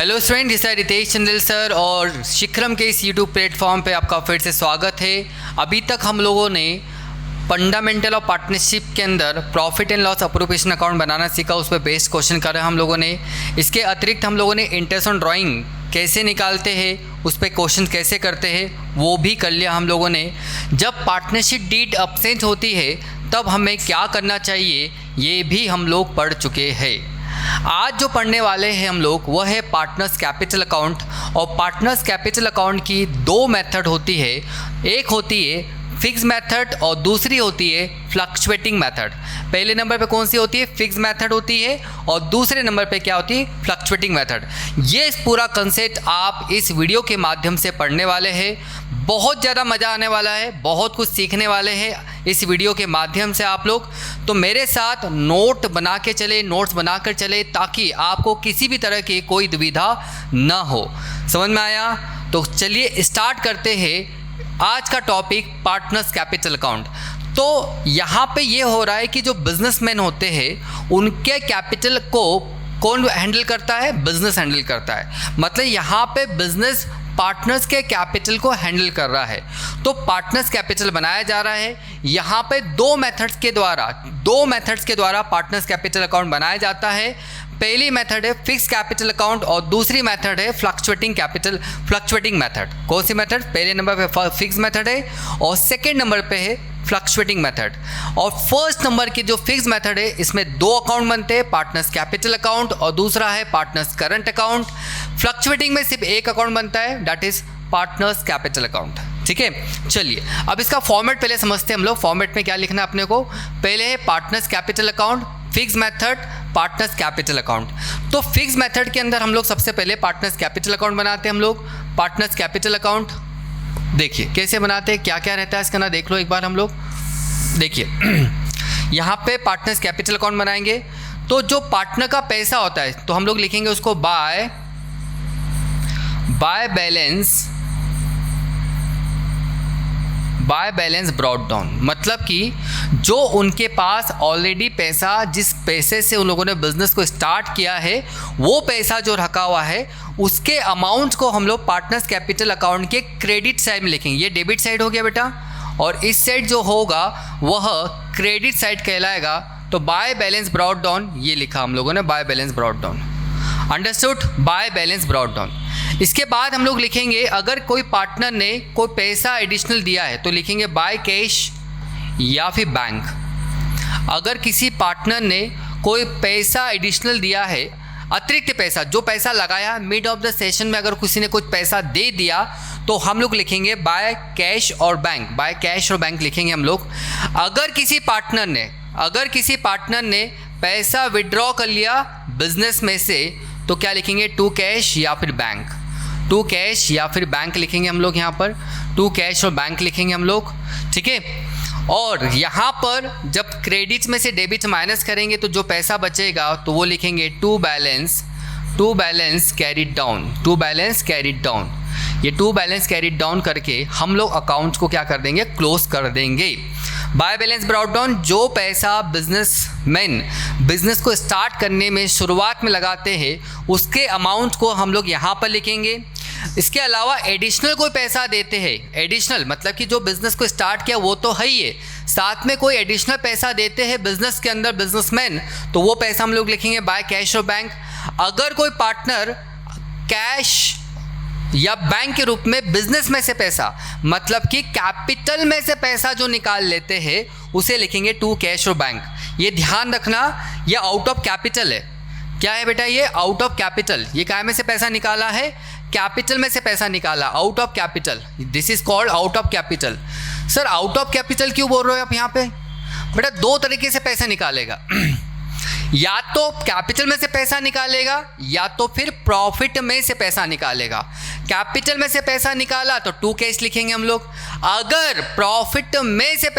Hello student, this है Ritesh Chandel sir और शिखरम के इस यूट्यूब प्लेटफॉर्म पे आपका फिर से स्वागत है। अभी तक हम लोगों ने फंडामेंटल ऑफ पार्टनरशिप के अंदर profit and loss appropriation account बनाना सीखा, उस पर बेस्ड क्वेश्चन कर रहे हैं हम लोगों ने। इसके अतिरिक्त हम लोगों ने इंटरेस्ट ऑन ड्राइंग कैसे निकालते हैं, उस पर क्वेश्चन कैसे करते हैं वो भी कर लिया हम लोगों ने। जब पार्टनरशिप डीड एब्सेंट होती है तब हमें क्या करना चाहिए ये भी हम लोग पढ़ चुके हैं। आज जो पढ़ने वाले हैं हम लोग वह है पार्टनर्स कैपिटल अकाउंट। और पार्टनर्स कैपिटल अकाउंट की दो मेथड होती है, एक होती है फिक्स मेथड और दूसरी होती है फ्लक्चुएटिंग मेथड। पहले नंबर पे कौन सी होती है? फिक्स मेथड होती है और दूसरे नंबर पे क्या होती है? Fluctuating method. ये पूरा कंसेप्ट आप इस वीडियो के माध्यम से पढ़ने वाले हैं। बहुत ज़्यादा मज़ा आने वाला है, बहुत कुछ सीखने वाले हैं इस वीडियो के माध्यम से आप लोग। तो मेरे साथ नोट्स बना कर चले ताकि आपको किसी भी तरह की कोई दुविधा ना हो। समझ में आया? तो चलिए स्टार्ट करते हैं आज का टॉपिक पार्टनर्स कैपिटल अकाउंट। तो यहाँ पे ये हो रहा है कि जो बिजनेसमैन होते हैं उनके कैपिटल को कौन हैंडल करता है? बिजनेस हैंडल करता है। मतलब यहाँ पे बिजनेस पार्टनर्स के कैपिटल को हैंडल कर रहा है। तो पार्टनर्स कैपिटल बनाया जा रहा है। यहाँ पे दो मेथड्स के द्वारा पार्टनर्स कैपिटल अकाउंट बनाया जाता है। पहली मेथड है फिक्स कैपिटल अकाउंट और दूसरी मेथड है फ्लक्चुएटिंग मेथड। कौन सी मेथड? पहले नंबर पे फिक्स मेथड है और सेकेंड नंबर पे है फ्लक्चुएटिंग मेथड। और फर्स्ट नंबर की जो फिक्स मेथड है इसमें दो अकाउंट बनते हैं, पार्टनर्स कैपिटल अकाउंट और दूसरा है पार्टनर्स करंट अकाउंट। फ्लक्चुएटिंग में सिर्फ एक अकाउंट बनता है, that is partners capital account. ठीक है, चलिए अब इसका फॉर्मेट पहले समझते हैं हम लोग। फॉर्मेट में क्या लिखना है अपने को? पहले है partners capital account, fix method, partners capital account. तो फिक्स मेथड के अंदर हम लोग सबसे पहले पार्टनर्स कैपिटल अकाउंट बनाते हैं। हम लोग पार्टनर्स कैपिटल अकाउंट देखिए कैसे बनाते हैं, क्या क्या रहता है इसका ना देख लो एक बार हम लोग। देखिए यहाँ पे पार्टनर्स कैपिटल अकाउंट बनाएंगे तो जो पार्टनर का पैसा होता है तो हम लोग लिखेंगे उसको बाय बैलेंस ब्रॉट डाउन। मतलब कि जो उनके पास ऑलरेडी पैसा, जिस पैसे से उन लोगों ने बिजनेस को स्टार्ट किया है, वो पैसा जो रखा हुआ है उसके अमाउंट को हम लोग पार्टनर्स कैपिटल अकाउंट के क्रेडिट साइड में लिखेंगे। ये डेबिट साइड हो गया बेटा और इस साइड जो होगा वह क्रेडिट साइड कहलाएगा। तो बाय बैलेंस ब्रॉट डाउन ये लिखा हम लोगों ने, bye balance brought down. Understood? Bye balance brought down. इसके बाद हम लोग लिखेंगे अगर कोई पार्टनर ने कोई पैसा एडिशनल दिया है तो लिखेंगे बाय कैश या फिर बैंक। अगर किसी पार्टनर ने कोई पैसा एडिशनल दिया है, अतिरिक्त पैसा, जो पैसा लगाया मिड ऑफ द सेशन में अगर किसी ने कुछ पैसा दे दिया तो हम लोग लिखेंगे बाय कैश और बैंक। बाय कैश और बैंक लिखेंगे हम लोग। अगर किसी पार्टनर ने पैसा विड्रॉ कर लिया बिजनेस में से तो क्या लिखेंगे? टू कैश या फिर बैंक। टू कैश या फिर बैंक लिखेंगे हम लोग, यहाँ पर टू कैश और बैंक लिखेंगे हम लोग। ठीक है, और यहाँ पर जब क्रेडिट में से डेबिट माइनस करेंगे तो जो पैसा बचेगा तो वो लिखेंगे टू बैलेंस कैरिड डाउन। ये टू बैलेंस कैरिड डाउन करके हम लोग अकाउंट को क्या कर देंगे? क्लोज कर देंगे। बाय बैलेंस ब्रॉट डाउन, जो पैसा बिजनेसमैन बिजनेस को स्टार्ट करने में शुरुआत में लगाते हैं उसके अमाउंट को हम लोग यहाँ पर लिखेंगे। इसके अलावा एडिशनल कोई पैसा देते हैं, एडिशनल मतलब कि जो बिजनेस को स्टार्ट किया वो तो है ही है, साथ में कोई एडिशनल पैसा देते हैं बिजनेस के अंदर बिजनेसमैन, तो वो पैसा हम लोग लिखेंगे बाय कैश और बैंक। अगर कोई पार्टनर कैश या बैंक के रूप में बिजनेस में से पैसा, मतलब कि कैपिटल में से पैसा जो निकाल लेते हैं उसे लिखेंगे टू कैश और बैंक। ये ध्यान रखना, ये आउट ऑफ कैपिटल है। क्या है बेटा? ये आउट ऑफ कैपिटल। ये काय में से पैसा निकाला है? कैपिटल में से पैसा निकाला, out of capital. This is called out of capital. Sir out of capital क्यों बोल रहे हो आप यहाँ पे? बेटा दो तरीके से पैसा निकालेगा या तो कैपिटल में से पैसा निकालेगा या तो फिर प्रॉफिट में से पैसा निकालेगा। कैपिटल में से पैसा निकाला तो टू कैश लिखेंगे हम लोग। अगर प्रॉफिट में से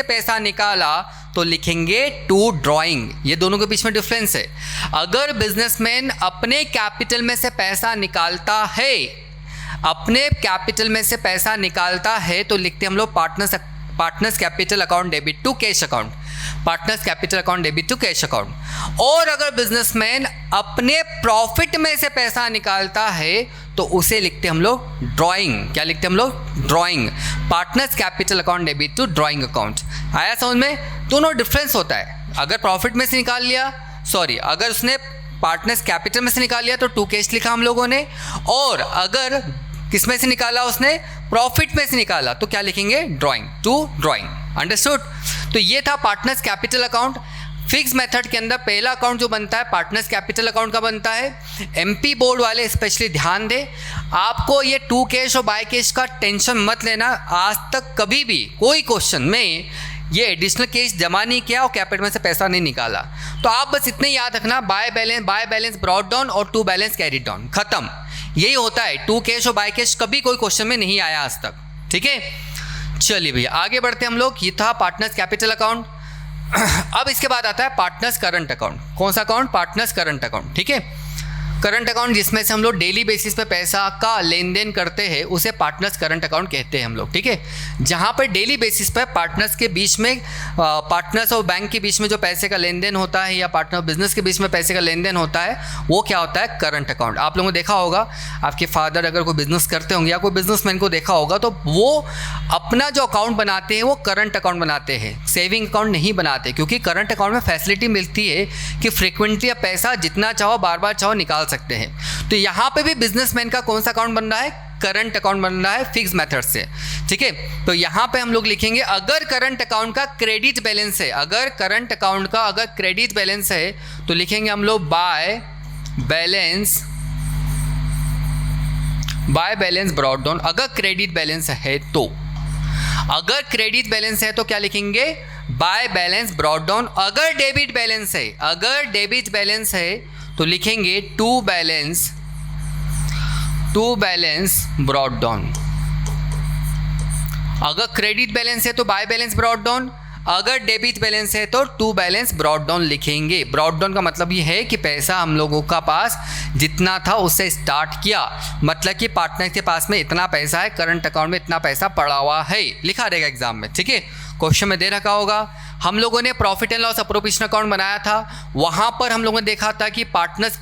पैसा निकाला तो लिखेंगे टू ड्राइंग। ये दोनों के बीच में डिफरेंस है। अगर बिजनेसमैन अपने कैपिटल में से पैसा निकालता है तो लिखते हम लोग partners capital account debit to cash account. Partners capital account debit to cash account. और अगर बिजनेसमैन अपने प्रॉफिट में से पैसा निकालता है तो उसे लिखते हम लोग ड्राइंग। क्या लिखते हम लोग? Drawing. Partners capital account debit to drawing account. आया समझ में? दोनों डिफरेंस होता है। अगर प्रॉफिट में से निकाल लिया, अगर उसने पार्टनर्स कैपिटल में से निकाल लिया तो टू कैश लिखा हम लोगों ने, और अगर किस में से निकाला उसने? प्रॉफिट में से निकाला, तो क्या लिखेंगे? Drawing, to drawing. अंडरस्टूड? तो ये था partners capital account. Fix method के अंदर पहला अकाउंट जो बनता है पार्टनर्स कैपिटल अकाउंट का बनता है। एमपी बोर्ड वाले स्पेशली ध्यान दें, आपको ये टू कैश और बाय कैश का टेंशन मत लेना। आज तक कभी भी कोई क्वेश्चन में ये एडिशनल कैश जमा नहीं किया और कैपिटल में से पैसा नहीं निकाला। तो आप बस इतने याद रखना, बाय बैलेंस ब्रॉट डाउन और टू बैलेंस कैरिड डाउन, खत्म। यही होता है। टू कैश और बाय कैश कभी कोई क्वेश्चन में नहीं आया आज तक। ठीक है, चलिए भैया आगे बढ़ते हैं हम लोग। ये था पार्टनर्स कैपिटल अकाउंट। अब इसके बाद आता है पार्टनर्स करंट अकाउंट। कौन सा अकाउंट? Partners current account. ठीक है, करंट अकाउंट जिसमें से हम लोग डेली बेसिस पे पैसा का लेन देन करते हैं उसे पार्टनर्स करंट अकाउंट कहते हैं हम लोग। ठीक है, जहाँ पर डेली बेसिस पे पार्टनर्स के बीच में, पार्टनर्स और बैंक के बीच में जो पैसे का लेन देन होता है या पार्टनर बिजनेस के बीच में पैसे का लेन देन होता है वो क्या होता है? Current account. आप लोगों ने देखा होगा, आपके फादर अगर कोई बिजनेस करते होंगे या कोई बिजनेसमैन को देखा होगा तो वो अपना जो अकाउंट बनाते हैं वो करंट अकाउंट बनाते हैं, सेविंग अकाउंट नहीं बनाते, क्योंकि करंट अकाउंट में फैसिलिटी मिलती है कि फ्रिक्वेंटली आप पैसा जितना चाहो बार बार चाहो निकाल सकते हैं। तो यहाँ पे भी बिजनेसमैन का कौन सा अकाउंट बन रहा है? करंट अकाउंट बन रहा है फिक्स मेथड से। ठीक है, तो यहाँ पे हम लोग लिखेंगे अगर करंट अकाउंट का क्रेडिट बैलेंस है, अगर करंट अकाउंट का अगर क्रेडिट बैलेंस है तो लिखेंगे हम लोग बाय बैलेंस ब्रॉट डाउन। अगर क्रेडिट बैलेंस है तो, अगर क्रेडिट बैलेंस है तो क्या लिखेंगे? Bye balance brought down. अगर डेबिट बैलेंस है, अगर डेबिट बैलेंस है तो लिखेंगे टू बैलेंस ब्रॉट डाउन। अगर क्रेडिट बैलेंस है तो बाय बैलेंस ब्रॉट डाउन, अगर डेबिट बैलेंस है तो टू बैलेंस ब्रॉट डाउन लिखेंगे। ब्रॉट डाउन का मतलब ये है कि पैसा हम लोगों का पास जितना था उससे स्टार्ट किया, मतलब कि पार्टनर के पास में इतना पैसा है, करंट अकाउंट में इतना पैसा पड़ा हुआ है, लिखा रहेगा एग्जाम में। ठीक है, क्वेश्चन में दे रखा होगा। हम लोगों ने profit and loss appropriation account बनाया था, वहाँ पर हम लोगों ने देखा था कि पार्टनर्स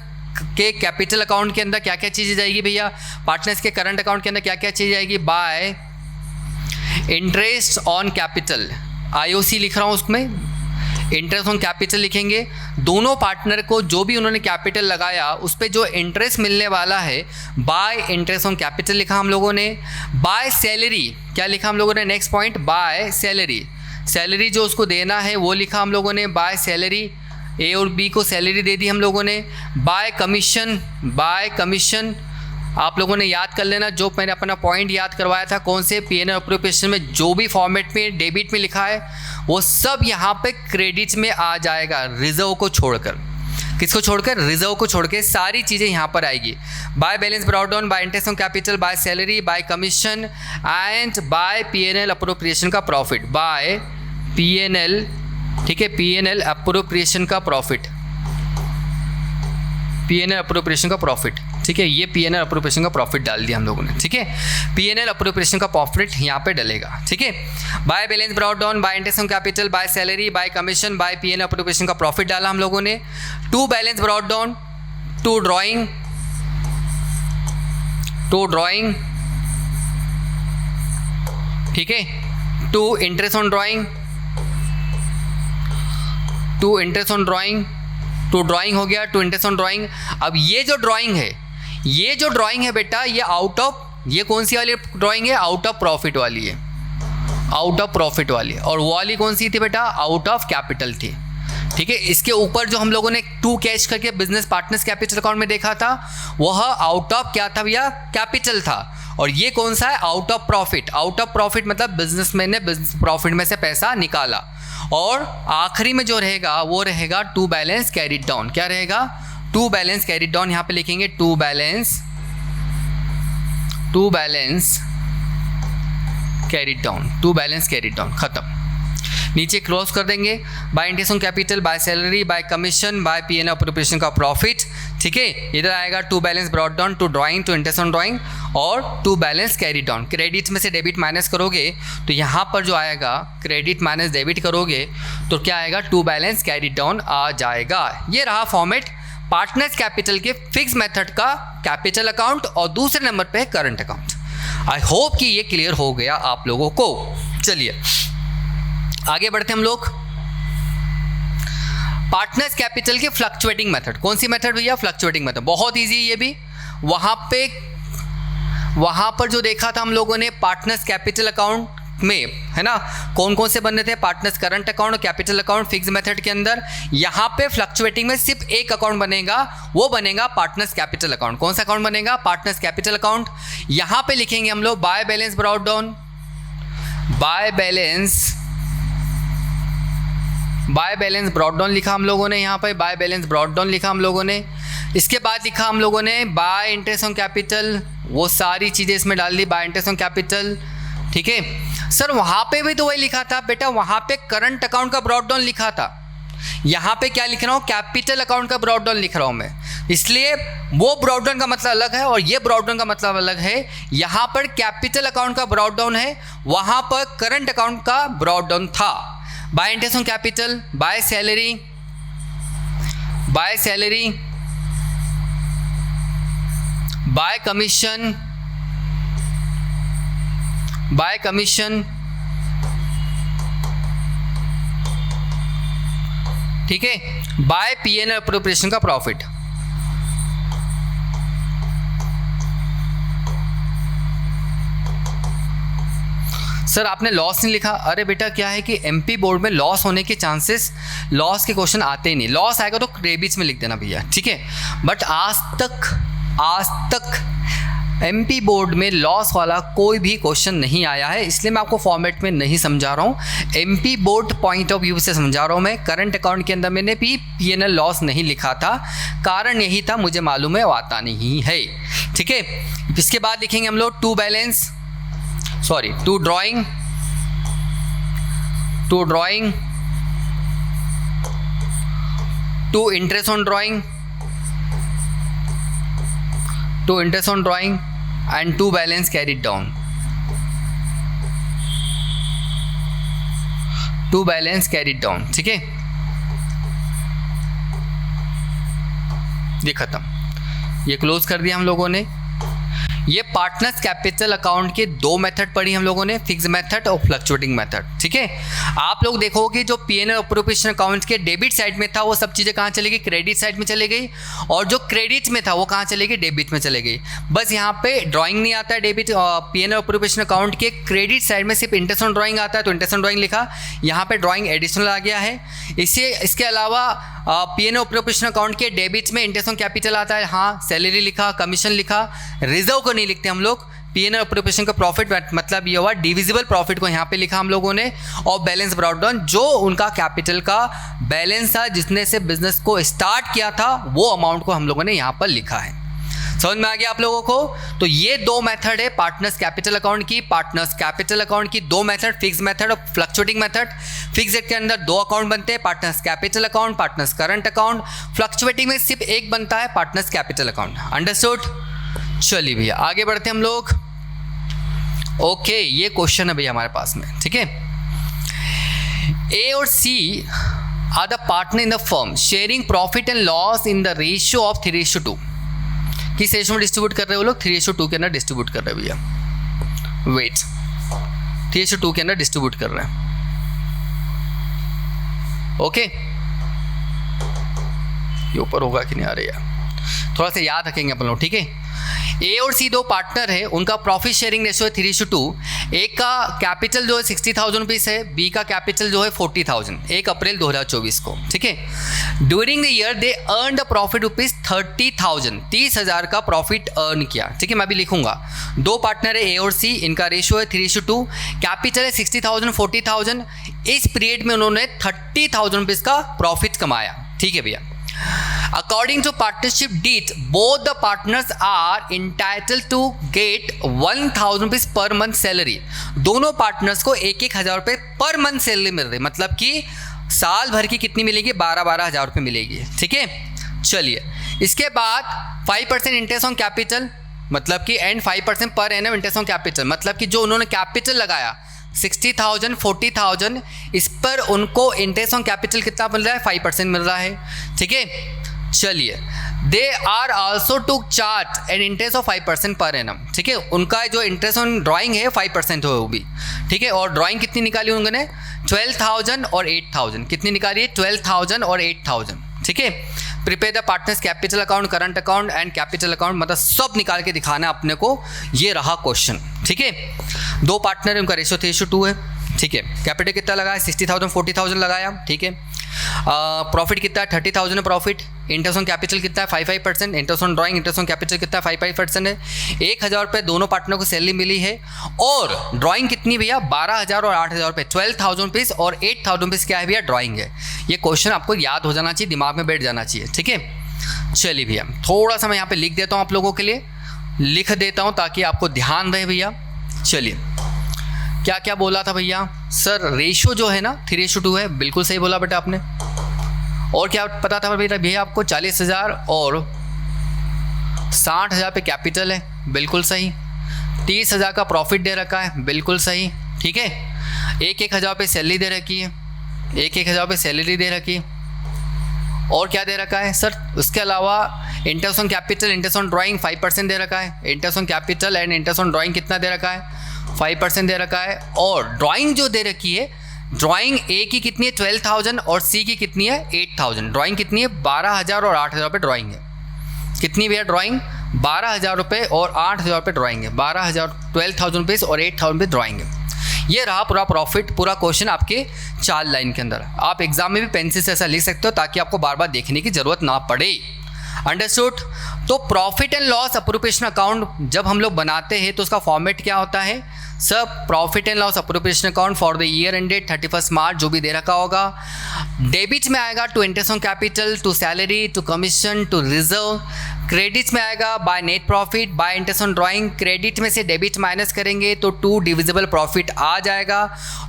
के कैपिटल अकाउंट के अंदर क्या क्या चीज़ें जाएगी भैया, पार्टनर्स के करंट अकाउंट के अंदर क्या क्या चीज़ जाएगी? Bye interest on capital, IOC लिख रहा हूँ, उसमें इंटरेस्ट ऑन कैपिटल लिखेंगे। दोनों पार्टनर को जो भी उन्होंने कैपिटल लगाया उस पर जो इंटरेस्ट मिलने वाला है, बाय इंटरेस्ट ऑन कैपिटल लिखा हम लोगों ने। बाय सैलरी क्या लिखा हम लोगों ने? नेक्स्ट पॉइंट, बाय सैलरी जो उसको देना है वो लिखा हम लोगों ने, बाय सैलरी। A और B को सैलरी दे दी हम लोगों ने। बाय कमीशन आप लोगों ने याद कर लेना, जो मैंने अपना पॉइंट याद करवाया था, कौन से P&L अप्रोप्रिएशन में जो भी फॉर्मेट में डेबिट में लिखा है वो सब यहाँ पे क्रेडिट में आ जाएगा, रिजर्व को छोड़कर। किसको छोड़कर? रिजर्व को छोड़ के सारी चीज़ें यहाँ पर आएगी। By balance brought down, by interest on capital, by salary, by commission and by P&L appropriation का प्रॉफिट। बाय P&L, ठीक है, P&L अप्रोप्रिएशन का प्रॉफिट, P&L अप्रोप्रिएशन का प्रॉफिट। ठीक है, ये P&L अप्रोप्रिएशन का प्रॉफिट डाल दिया हम लोगों ने। ठीक है, P&L अप्रोप्रिएशन का प्रॉफिट यहाँ पे डलेगा। ठीक है, by balance brought down, by interest on capital, by salary, by commission, by P&L appropriation का प्रॉफिट डाला हम लोगों ने। To balance brought down, to drawing, ठीक है, to interest on drawing, to interest on drawing, to drawing हो गया, to interest on drawing. अब ये जो ड्राइंग है बेटा, ये आउट ऑफ, ये कौन सी वाली ड्राइंग है? आउट ऑफ प्रॉफिट वाली है, आउट ऑफ प्रॉफिट वाली। और वो वाली कौन सी थी बेटा? आउट ऑफ कैपिटल थी। ठीक है, इसके ऊपर जो हम लोगों ने टू कैश करके बिजनेस पार्टनर्स कैपिटल अकाउंट में देखा था वह आउट ऑफ क्या था भैया? कैपिटल था। और ये कौन सा है? Out of profit. Out of profit मतलब बिजनेसमैन ने बिजनेस प्रॉफिट में से पैसा निकाला। और आखिरी में जो रहेगा वो रहेगा टू बैलेंस कैरिड डाउन। क्या रहेगा? To balance carried down. यहाँ पे लिखेंगे to balance carried down, to balance carried down, खत्म। नीचे क्लोज कर देंगे। By interest on capital, by salary, by commission, by P&L appropriation का प्रॉफिट। ठीक है, इधर आएगा to balance brought down, to drawing, to interest on drawing और to balance carry down. Credit में से डेबिट माइनस करोगे तो यहाँ पर जो आएगा क्रेडिट माइनस डेबिट करोगे तो क्या आएगा, टू बैलेंस कैरी डाउन आ जाएगा। ये रहा फॉर्मेट पार्टनर्स कैपिटल के फिक्स मेथड का कैपिटल अकाउंट और दूसरे नंबर पे करंट अकाउंट। आई होप कि ये क्लियर हो गया आप लोगों को। चलिए आगे बढ़ते हम लोग। पार्टनर्स कैपिटल के फ्लक्चुएटिंग मेथड, कौन सी मेथड भैया, फ्लक्चुएटिंग मेथड, बहुत इजी ये भी। वहाँ पर जो देखा था हम लोगों ने पार्टनर्स कैपिटल अकाउंट में, है ना, कौन कौन से बनने थे, पार्टनर्स करंट अकाउंट और कैपिटल अकाउंट फिक्स मेथड के अंदर। यहाँ पे फ्लक्चुएटिंग में सिर्फ एक अकाउंट बनेगा, वो बनेगा पार्टनर्स कैपिटल अकाउंट। कौन सा अकाउंट बनेगा, पार्टनर्स कैपिटल अकाउंट। यहाँ पे लिखेंगे हम लोग bye balance brought down, bye balance brought down लिखा हम लोगों ने, यहाँ पे बाय बैलेंस ब्रॉट डाउन लिखा हम लोगों ने। इसके बाद लिखा हम लोगों ने बाय इंटरेस्ट ऑन कैपिटल, वो सारी चीज़ें इसमें डाल दी, बाय इंटरेस्ट ऑन कैपिटल। ठीक है सर, वहाँ पे भी तो वही लिखा था बेटा, वहाँ पे करंट अकाउंट का ब्रॉट डाउन लिखा था, यहाँ पे क्या लिख रहा हूँ, कैपिटल अकाउंट का ब्रॉट डाउन लिख रहा हूँ मैं। इसलिए वो ब्रॉट डाउन का मतलब अलग है और ये ब्रॉट डाउन का मतलब अलग है। यहाँ पर कैपिटल अकाउंट का ब्रॉट डाउन है, वहाँ पर करंट अकाउंट का ब्रॉट डाउन था। Bye interest on capital, by salary, by commission, bye commission, ठीक है, बाय P&L अप्रोप्रिएशन का प्रॉफिट। सर आपने लॉस नहीं लिखा, अरे बेटा क्या है कि एमपी बोर्ड में लॉस होने के चांसेस, लॉस के क्वेश्चन आते ही नहीं। लॉस आएगा तो क्रेडिट्स में लिख देना भैया, ठीक है। बट आज तक एमपी बोर्ड में लॉस वाला कोई भी क्वेश्चन नहीं आया है, इसलिए मैं आपको फॉर्मेट में नहीं समझा रहा हूँ। MP board point of view से समझा रहा हूँ मैं। करंट अकाउंट के अंदर मैंने भी P&L लॉस नहीं लिखा था, कारण यही था, मुझे मालूम है वो आता नहीं है, ठीक है। इसके बाद लिखेंगे हम लोग to drawing, to interest on drawing and to balance carried down, ठीक है। ये खत्म, ये क्लोज कर दिया हम लोगों ने। ये पार्टनर्स कैपिटल अकाउंट के दो मेथड पढ़ी हम लोगों ने, फिक्स मेथड और फ्लक्चुएटिंग मेथड, ठीक है। आप लोग देखोगे जो P&L अप्रोप्रिएशन अकाउंट के डेबिट साइड में था वो सब चीज़ें कहाँ चली गई, क्रेडिट साइड में चली गई, और जो क्रेडिट में था वो कहाँ चली गई, डेबिट में चली गई। बस यहाँ पे ड्राइंग नहीं आता है डेबिट P&L अप्रोप्रिएशन अकाउंट के, क्रेडिट साइड में सिर्फ इंटरेस्ट ऑन ड्राइंग आता है, तो इंटरेस्ट ऑन ड्राइंग लिखा, यहाँ पे ड्राइंग एडिशनल आ गया है। इसके अलावा P&L अप्रोप्रिएशन अकाउंट के डेबिट्स में इंटरेस्ट ऑन कैपिटल आता है, हाँ, सैलरी लिखा, कमीशन लिखा, रिजर्व को नहीं लिखते हम लोग। P&L अप्रोप्रिएशन का प्रॉफिट मतलब ये हुआ डिविजिबल प्रॉफिट को यहाँ पे लिखा हम लोगों ने, और बैलेंस ब्रॉट डाउन जो उनका कैपिटल का बैलेंस था जिसने से बिजनेस को स्टार्ट किया था, वो अमाउंट को हम लोगों ने यहाँ पर लिखा है। समझ में आ गया आप लोगों को? तो ये दो मेथड है पार्टनर्स कैपिटल अकाउंट की। पार्टनर्स कैपिटल अकाउंट की दो मेथड, फिक्स मेथड और फ्लक्चुएटिंग मेथड। फिक्स के अंदर दो अकाउंट बनते हैं, partners capital account, partners current account. Fluctuating में सिर्फ एक बनता है, पार्टनर्स कैपिटल अकाउंट। अंडरस्टूड? चलिए भैया आगे बढ़ते हैं हम लोग। ओके, ये क्वेश्चन है भैया हमारे पास में, ठीक है। ए और C are the partner in the firm sharing profit and loss in the ratio of 3:2। किस रेशियो में डिस्ट्रीब्यूट कर रहे हो लोग? 3:2 के अंदर डिस्ट्रीब्यूट कर रहे हैं भैया। वेट, 3:2 के अंदर डिस्ट्रीब्यूट कर रहे हैं। ओके, ये ऊपर होगा कि नहीं आ रही यार, थोड़ा सा याद रखेंगे अपन लोग, ठीक है। ए और सी दो पार्टनर है, उनका प्रॉफिट शेयरिंग रेशियो है 3:2। एक का कैपिटल जो है 60,000 रुपीज़ है, बी का कैपिटल जो है 40,000, 1 अप्रैल 2024 को, ठीक है। During the year they earn the profit rupees 30,000, 30,000 का प्रॉफिट अर्न किया, ठीक है। मैं भी लिखूंगा, दो पार्टनर है ए और सी, इनका रेशियो है 3:2, कैपिटल है 60,000, 40,000। इस पीरियड में उन्होंने 30,000 रुपीज़ का प्रॉफिट कमाया, ठीक है भैया। According to partnership deed, both the partners are entitled to get 1,000 rupees per month salary. दोनों पार्टनर्स को 1,000 रुपये पर मंथ सैलरी मिल रही, मतलब कि साल भर की कितनी मिलेगी? 12,000 रुपये मिलेगी, ठीक है। चलिए, इसके बाद 5% इंटरेस्ट ऑन कैपिटल, मतलब कि and 5% per annum interest on capital, मतलब कि जो उन्होंने कैपिटल लगाया 60,000 40,000, इस पर उनको इंटरेस्ट ऑन कैपिटल कितना मिल रहा है? 5% मिल रहा है। ठीक है, चलिए, they are also to charge an interest of 5% per annum. ठीक है, उनका जो इंटरेस्ट ऑन ड्राइंग है 5% हो वो भी। ठीक है, और ड्राइंग कितनी निकाली उन्होंने? 12,000 और 8,000। कितनी निकाली है? 12,000 और 8,000। ठीक है, prepare the partners capital account, current account and capital account, मतलब सब निकाल के दिखाना है अपने को। ये रहा क्वेश्चन। ठीक है, दो पार्टनर है, उनका रेशियो 3:2 है। ठीक है, कैपिटल कितना लगाया? 60,000 40,000 लगाया। ठीक है, प्रॉफिट कितना है? 30,000 है प्रॉफिट। इंटरेस्ट ऑन कैपिटल कितना है? 5%। Interest on drawing, interest on capital कितना है? 5% है। 1,000 रुपये दोनों पार्टनर को सैलरी मिली है। और ड्राइंग कितनी भैया? 12,000 और 8,000 रुपये, 12,000 रुपीज़ और 8,000 रुपीज़ क्या है भैया? ड्राइंग है। ये क्वेश्चन आपको याद हो जाना चाहिए, दिमाग में बैठ जाना चाहिए। ठीक है, चलिए भैया, थोड़ा सा मैं यहाँ पे लिख देता हूँ आप लोगों के लिए, लिख देता हूँ ताकि आपको ध्यान रहे भैया। चलिए, क्या क्या बोला था भैया? सर रेशियो जो है ना 3:2 है, बिल्कुल सही बोला बेटा आपने। और क्या पता था भैया आपको? 40,000 और 60,000 पे कैपिटल है, बिल्कुल सही। 30,000 का प्रॉफिट दे रखा है, बिल्कुल सही। ठीक है, 1,000 पे सैलरी दे रखी है, 1,000 पे सैलरी दे रखी है। और क्या दे रखा है सर? उसके अलावा interest on capital, interest on drawing 5% दे रखा है। Interest on capital and interest on drawing कितना दे रखा है? 5% दे रखा है। और ड्राइंग जो दे रखी है, ड्राइंग ए की कितनी है? 12,000 और सी की कितनी है? 8,000। ड्राइंग कितनी है? 12,000 और 8,000 रुपये ड्राइंग है। कितनी भैया ड्राइंग? 12,000 रुपये और 8,000 रुपये ड्राइंग है। 12,000, 12,000 रुपीज़ और 8,000 रुपये ड्राइंग है। ये रहा पूरा प्रॉफिट, पूरा क्वेश्चन आपके 4 लाइन के अंदर। आप एग्जाम में भी पेंसिल से ऐसा लिख सकते हो ताकि आपको बार बार देखने की ज़रूरत ना पड़े। अंडरस्टूड? तो profit and loss appropriation account जब हम लोग बनाते हैं तो उसका फॉर्मेट क्या होता है? सब profit and loss appropriation account for the year ended 31 March जो भी दे रखा होगा, डेबिट में आएगा to interest on capital, to salary, to commission, to reserve. Credit में आएगा by net profit, by interest on drawing. Credit में से डेबिट माइनस करेंगे तो 2 डिविजिबल प्रॉफिट आ जाएगा।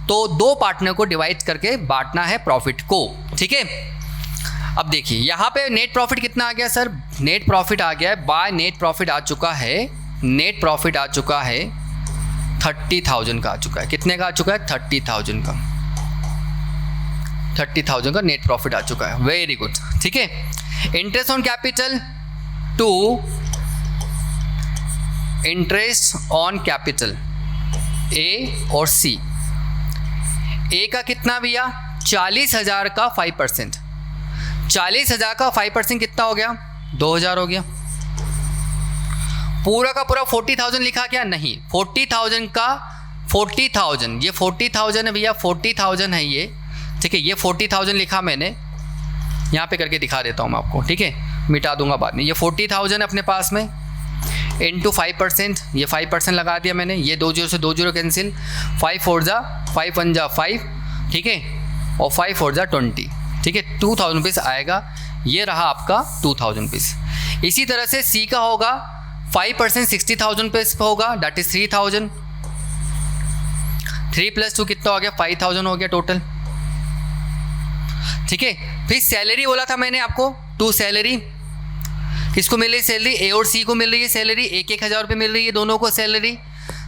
तो 2 पार्टनर को डिवाइड करके बांटना है प्रॉफिट को। ठीक है, अब देखिए यहाँ पे नेट प्रॉफिट कितना आ गया सर? नेट प्रॉफिट आ गया है, बाय नेट प्रॉफिट आ चुका है, नेट प्रॉफिट आ चुका है 30,000 का आ चुका है। कितने का आ चुका है? 30,000 का। 30,000 का नेट प्रॉफिट आ चुका है। Very good. ठीक है, interest on capital to interest on capital A और सी। ए का कितना भैया? 40,000 का 5%। 40,000 का 5% कितना हो गया? 2,000 हो गया। पूरा का पूरा 40,000 लिखा क्या? नहीं, 40,000 का 40,000, ये 40,000 है भैया, 40,000 है ये। ठीक है, ये 40,000 लिखा मैंने, यहाँ पे करके दिखा देता हूँ मैं आपको। ठीक है, मिटा दूंगा बाद में। ये 40,000 अपने पास में इंटू 5%, ये 5% लगा दिया मैंने। ये 2 0 से 2 0 कैंसिल, 5 4 जा 5 1 जा 5। ठीक है, और 5 4 जा 20। ठीक है, 2,000 रुपीज़ आएगा। ये रहा आपका 2,000 रुपीज़। इसी तरह से सी का होगा 5% 60,000 पे होगा, दैट इज 3,000। 3 + 2 कितना हो गया? 5,000 हो गया टोटल। ठीक है, फिर सैलरी बोला था मैंने आपको, 2 सैलरी। किसको मिल रही है सैलरी? ए और सी को मिल रही है सैलरी। 1,000 रुपये मिल रही है दोनों को सैलरी।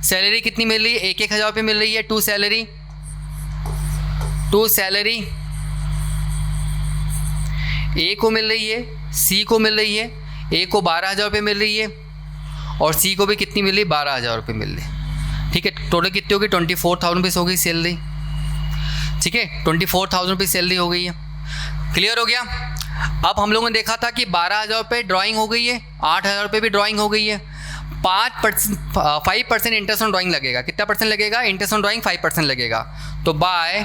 सैलरी कितनी मिल रही है? 1,000 रुपये मिल रही है। 2 सैलरी, 2 सैलरी ए को मिल रही है, सी को मिल रही है। ए को 12,000 रुपये मिल रही है और सी को भी कितनी मिल रही है? 12,000 रुपये मिल रही है। ठीक है, टोटल कितनी होगी? 24,000 रुपीज़ हो गई सैलरी। ठीक है, 24,000 रुपये सैलरी हो गई है। क्लियर हो गया? अब हम लोगों ने देखा था कि 12,000 रुपये ड्राइंग हो गई है, 8,000 रुपये भी ड्राइंग हो गई है। 5% इंटरेस्ट ऑन ड्राइंग लगेगा। कितना परसेंट लगेगा? इंटरेस्ट ऑन ड्राइंग 5% लगेगा। तो बाय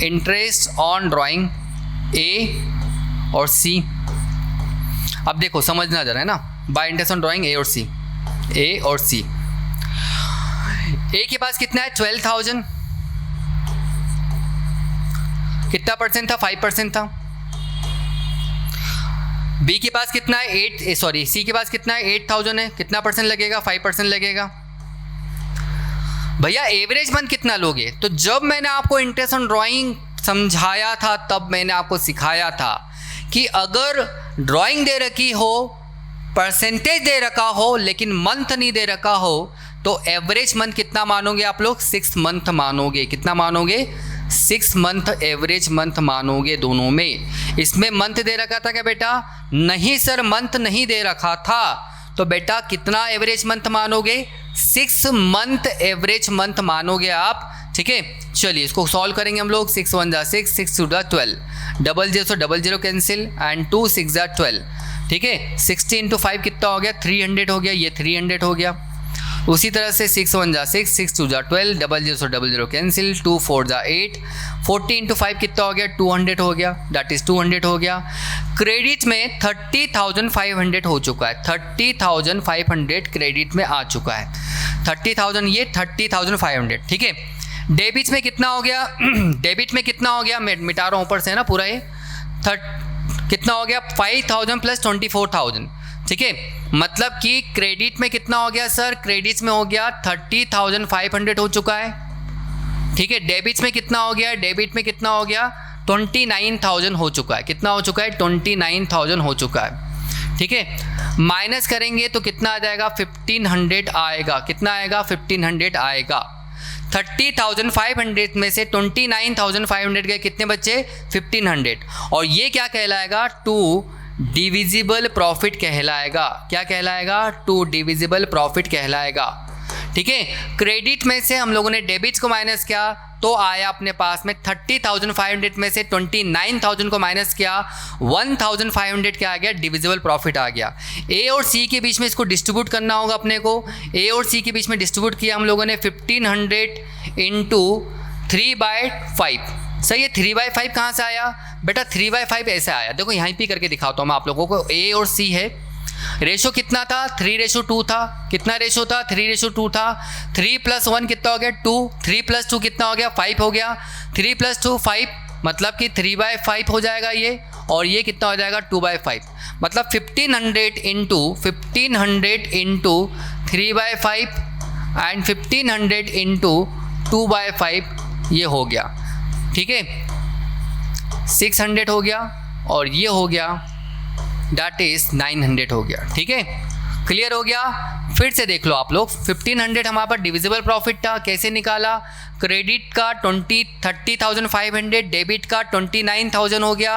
इंटरेस्ट ऑन ड्राइंग ए और सी। अब देखो समझना जरा है ना, बाय इंटरेस्ट ऑन ड्राइंग ए और सी, ए और सी। ए के पास कितना है? 12,000। कितना परसेंट था? 5% था। बी के पास कितना है? सी के पास कितना है? 8,000 है। कितना परसेंट लगेगा? 5% लगेगा। भैया एवरेज मंथ कितना लोगे? तो जब मैंने आपको इंटरेस्ट ऑन ड्राइंग समझाया था तब मैंने आपको सिखाया था कि अगर ड्राइंग दे रखी हो, परसेंटेज दे रखा हो, लेकिन मंथ नहीं दे रखा हो, तो एवरेज मंथ कितना मानोगे आप लोग? 6 मंथ मानोगे। कितना मानोगे? 6 मंथ एवरेज मंथ मानोगे दोनों में। इसमें मंथ दे रखा था क्या बेटा? नहीं सर, मंथ नहीं दे रखा था। तो बेटा कितना एवरेज मंथ मानोगे? 6 मंथ एवरेज मंथ मानोगे आप। ठीक है, चलिए इसको सॉल्व करेंगे हम लोग। 6 1 जा 6, 6 2 जा 12, 00 से 00 कैंसिल एंड 2 6 जा 12। ठीक है, 60 इंटू 5 कितना हो गया? 300 हो गया। ये 300 हो गया। उसी तरह से 6 1 जा 6, 6 2 जा 12, 00 से 00 कैंसिल, 2 4 जा 8, 40 इंटू 5 कितना हो गया? 200 हो गया। दैट इज़ 200 हो गया। क्रेडिट में 30,500 हो चुका है। 30,500 क्रेडिट में आ चुका है। 30,000 ये 30,500। ठीक है, डेबिट में कितना हो गया? डेबिट में कितना हो गया? मैं मिटा रहा हूँ ऊपर से ना पूरा ये। कितना हो गया? 5,000 प्लस 24,000। ठीक है, मतलब कि क्रेडिट में कितना हो गया सर? क्रेडिट में हो गया 30,500 हो चुका है। ठीक है, डेबिट में कितना हो गया? डेबिट में कितना हो गया? 29,000 हो चुका है। कितना हो चुका है? 29,000 हो चुका है। ठीक है, माइनस करेंगे तो कितना आ जाएगा? 1,500 आएगा। कितना आएगा? 1,500 आएगा। 30,500 में से 29,500 गए, कितने बच्चे? 1,500। और ये क्या कहलाएगा? 2 डिविजिबल प्रॉफिट कहलाएगा। क्या कहलाएगा? 2 डिविजिबल प्रॉफिट कहलाएगा। ठीक है, क्रेडिट में से हम लोगों ने डेबिट को माइनस किया तो आया अपने पास में 30,500 में से 29,000 को माइनस किया, 1,500 क्या आ गया? डिविजिबल प्रॉफिट आ गया। ए और सी के बीच में इसको डिस्ट्रीब्यूट करना होगा अपने को। ए और सी के बीच में डिस्ट्रीब्यूट किया हम लोगों ने 1,500 इंटू 3/5। सही है, 3/5 कहाँ से आया बेटा? 3/5 ऐसे आया। देखो यहाँ पे करके दिखाता हूँ मैं आप लोगों को। ए और सी है, रेशो कितना था? 3:2 था। कितना रेशो था? 3:2 था। 3 + 1 कितना हो गया? 2। 3 + 2 कितना हो गया? 5 हो गया। 3 + 2 5, मतलब कि 3/5 हो जाएगा ये। और ये कितना हो जाएगा? 2/5। मतलब 1,500 इंटू 3/5 एंड 1,500 इंटू 2/5 ये हो गया। ठीक है, 600 हो गया और ये हो गया, दैट इज़ 900 हो गया। ठीक है, क्लियर हो गया। फिर से देख लो आप लोग। 1,500 हमारे पास डिविजिबल प्रॉफिट था। कैसे निकाला? क्रेडिट का 30,500, डेबिट का 29,000 हो गया।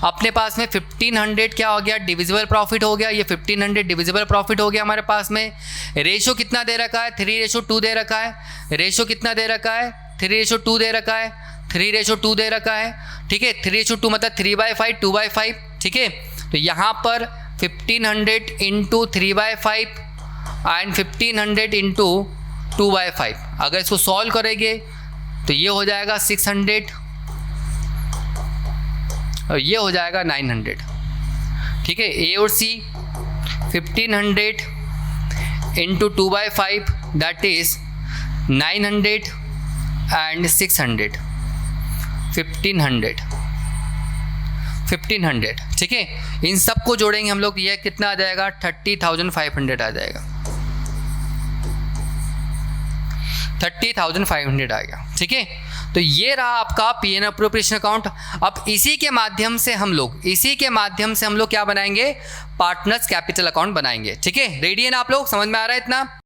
अपने पास में 1,500 क्या हो गया? डिविजिबल प्रॉफिट हो गया। ये 1,500 डिविजिबल प्रॉफिट हो गया हमारे पास में। रेशो कितना दे रखा है? 3:2 दे रखा है। रेशो कितना दे रखा है? 3:2 दे रखा है। 3:2 दे रखा है। ठीक है, 3:2 मतलब 3/5, 2/5। ठीक है, तो यहाँ पर 1,500 इंटू 3/5 एंड 1,500 इंटू 2/5 अगर इसको सॉल्व करेंगे तो ये हो जाएगा 600 और ये हो जाएगा 900। ठीक है, ए और सी 1,500 इंटू 2/5 दैट इज 900 एंड 600 1500। ठीक है, इन सब को जोड़ेंगे हम लोग, ये कितना आ जाएगा? 30,500 आ जाएगा। 30,500 आ गया। ठीक है, तो ये रहा आपका पी एन अप्रोप्रिएशन अकाउंट। अब इसी के माध्यम से हम लोग क्या बनाएंगे? पार्टनर्स कैपिटल अकाउंट बनाएंगे। ठीक है, रेडी है ना आप लोग? समझ में आ रहा है इतना?